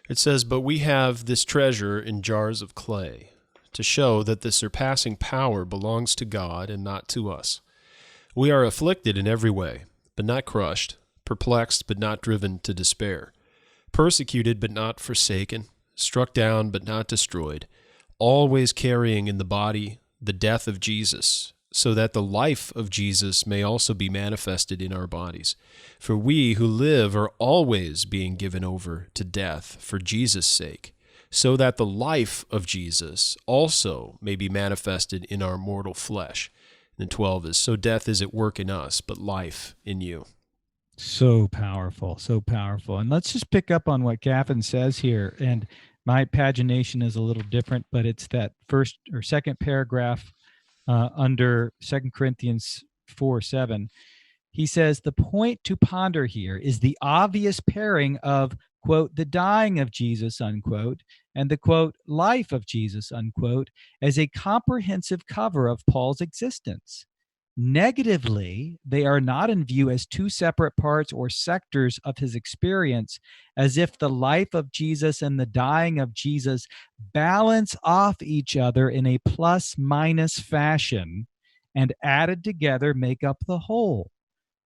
It says, "But we have this treasure in jars of clay, to show that the surpassing power belongs to God and not to us. We are afflicted in every way, but not crushed, perplexed, but not driven to despair, persecuted, but not forsaken, struck down, but not destroyed, always carrying in the body the death of Jesus, so that the life of Jesus may also be manifested in our bodies. For we who live are always being given over to death for Jesus' sake, so that the life of Jesus also may be manifested in our mortal flesh." And 12 is, "So death is at work in us, but life in you." So powerful, so powerful. And let's just pick up on what Gavin says here. And my pagination is a little different, but it's that first or second paragraph under 2 Corinthians 4:7. He says, the point to ponder here is the obvious pairing of, quote, the dying of Jesus, unquote, and the, quote, life of Jesus, unquote, as a comprehensive cover of Paul's existence. Negatively, they are not in view as two separate parts or sectors of his experience, as if the life of Jesus and the dying of Jesus balance off each other in a plus minus fashion and added together make up the whole.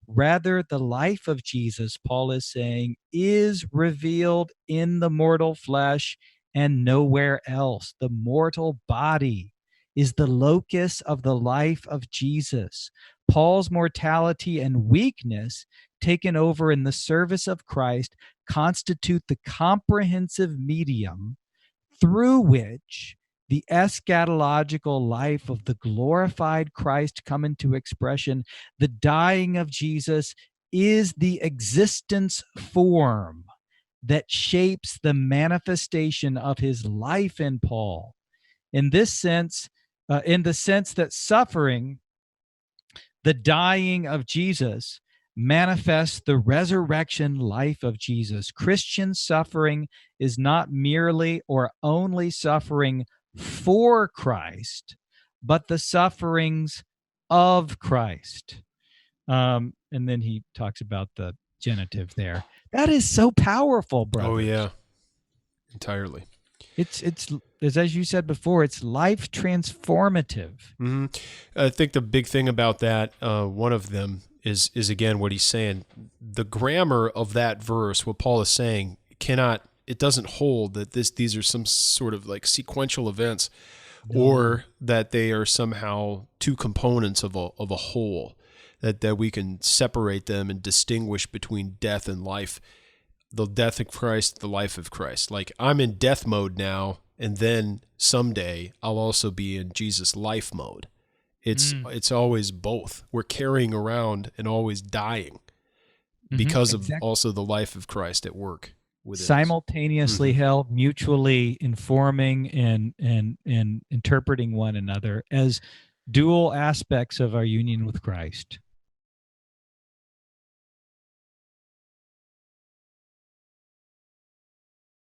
Rather, the life of Jesus, Paul is saying, is revealed in the mortal flesh and nowhere else. The mortal body is the locus of the life of Jesus. Paul's mortality and weakness, taken over in the service of Christ, constitute the comprehensive medium through which the eschatological life of the glorified Christ come into expression. The dying of Jesus is the existence form that shapes the manifestation of his life in Paul. In this sense, in the sense that suffering, the dying of Jesus, manifests the resurrection life of Jesus. Christian suffering is not merely or only suffering for Christ, but the sufferings of Christ. And then he talks about the genitive there. That is so powerful, brothers. Oh, yeah, entirely. It's as you said before, it's life transformative. Mm-hmm. I think the big thing about that, one of them is again what he's saying. The grammar of that verse, what Paul is saying, it doesn't hold that these are some sort of like sequential events, or that they are somehow two components of a whole, that we can separate them and distinguish between death and life. The death of Christ, the life of Christ. Like, I'm in death mode now, and then someday I'll also be in Jesus life mode. It's always both. We're carrying around and always dying because of also the life of Christ at work within simultaneously us. held, mutually informing and interpreting one another as dual aspects of our union with Christ.